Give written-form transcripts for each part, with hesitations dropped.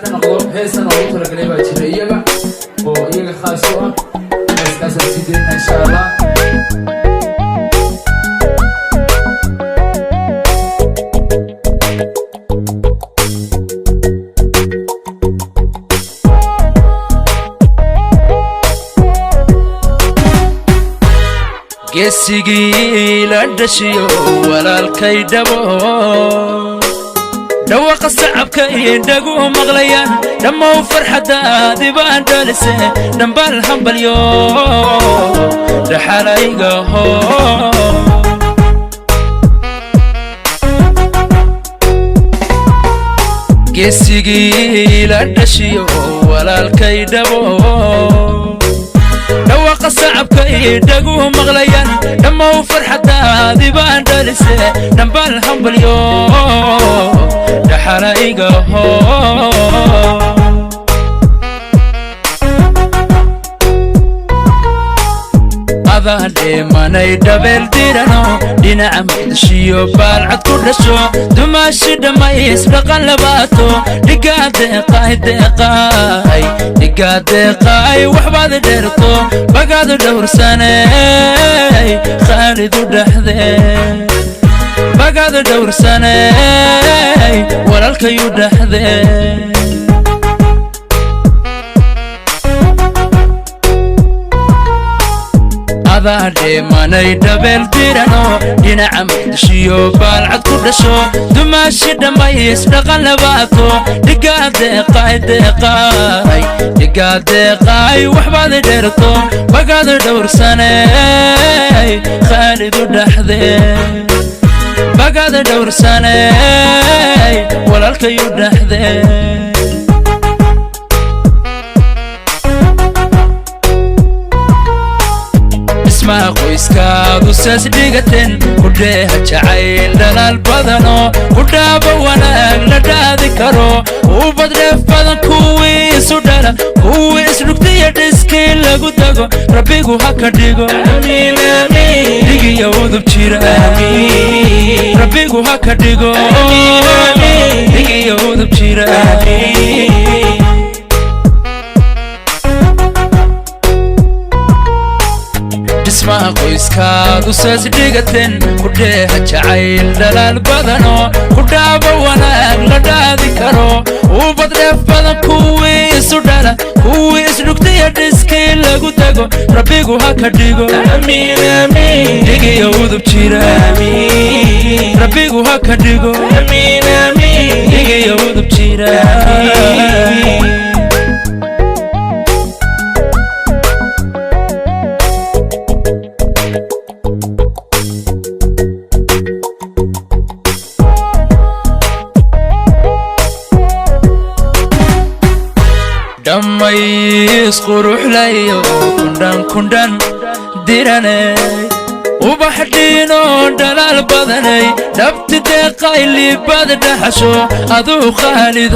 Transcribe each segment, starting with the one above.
نقضوا هيسنا نقضوا ترى قريبة تشريعة ويجا خاصة بس كاسر سيدنا إن شاء الله. geesigii la dhashiyo walaalkay dhabo dhawaaqa sacabka indhagu maqlayaan dhammow farxadaadi baan dhalise dhambal hambalyo dhaxalayga hoo geesigii la dhashiyo walaalkay dhabo dhawaaqa sacabka indhagu maqlayaan dhammow farxadaadi baan dhalise dhambal hambalyo dhaxalayga hoo adaan dheemanay dhabeel dirano dhinaca muqdishiyo baalcad ku dhasho dumaashi dhammays dhaqan labaato dhigaadeeqaay waxbaad dheerto bagaad dhowrsaney khaalidu dhexdee bagaad dhowrsaney walaalkayu dhexdee adaan dheemanay dhabeel dirano dhinaca muqdishiyo baalcad ku dhasho dumaashi dhammays dhaqan labaato dhigaadeeqaay waxbaad dheerto bagaad dhowrsaney khaalidu dhexdee bagaad dhowrsaney walaalkayu dhexdee اسمها qoyskaadu saas dhigateen kudheeha jacayl dhalaal badano kudhaaba wanaag la dhaadi karo ubad dheef badan kuwii isu dhala kuwii isdhugtiya dhiskii lagu dago rabbigu ha ka dhigo dhigiyo udub jira rabbigu ha ka dhigo dhigiyo udub jira اسمها qoyskaadu saas dhigateen kudheeha jacayl dhalaal badano kudhaaba wanaag la dhaadi karo ubad dheef badan kuwii isu dhala kuwii isdhugtiya dhiskii lagu dago rabbigu ha ka dhigo dhigiyo udub jira rabbigu ha ka dhigo dhigiyo udub jira dhammays quruxlayo kundhan diranay ubax dhiino dhalaal badanay dhabti deeqay liibad dhaxasho aduu khaalid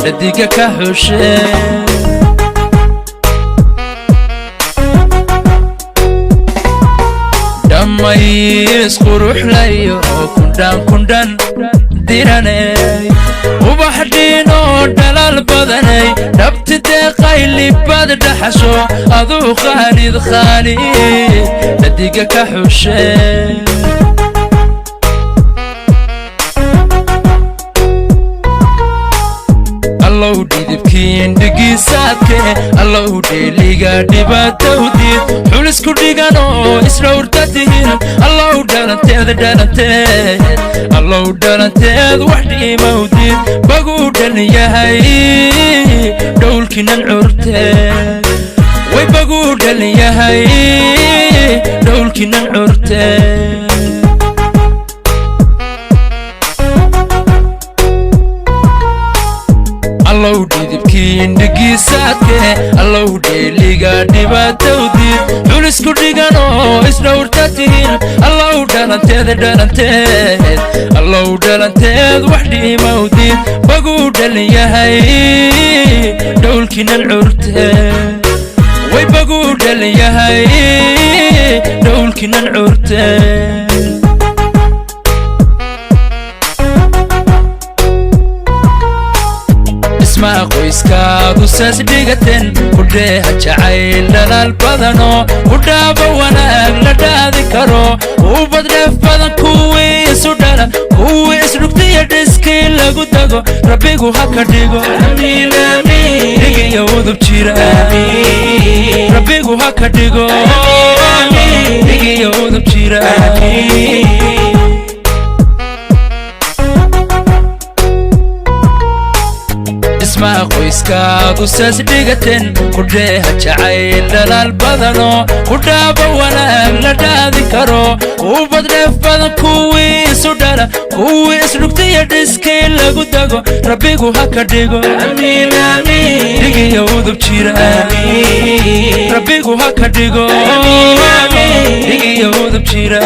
dhadiga ka xushe dhammays quruxlayo kundhan diranay ubax dhiino dhalaal badanay dhabti deeqay liibad dhaxasho aduu khaalid dhadiga ka xushe allow dhidibkiin dhigiisaadke allow dheeliga dhibaatowdiid xulisku dhigan oo isdhowrta tihin allow dhalanteed wax dhiimowdiid baguu dhan yahay dhowlkinan curteed way baguu dhan yahay dhowlkinan curteed allow dhidibkiin dhigiisaadke allow dheeliga dhibaatowdiid xulisku dhigan oo isdhowrta tihin allow dhalanteed wax dhiimowdiid baguu dhan yahay dhowlkinan curteed way baguu dhan yahay dhowlkinan curteed dhismaha qoyskaadu saas dhigateen kudheeha jacayl dhalaal badanoo kudhaaba wanaag la dhaadi karo ubad dheef badan kuwii isu dhala kuwii isdhugtiya dhiskii lagu dago rabbigu ha ka dhigo dhigiyo udub jira rabbigu ha ka dhigo dhigiyo udub jira dhismaha qoyskaadu saas dhigateen kudheeha jacayl dhalaal badanoo kudhaaba wanaag la dhaadi karo ubad dheef badan kuwii isu dhala kuwii isdhugtiya dhiskii lagu dago rabbigu ha ka dhigo dhigiyo udub jira rabbigu ha ka dhigo dhigiyo udub jira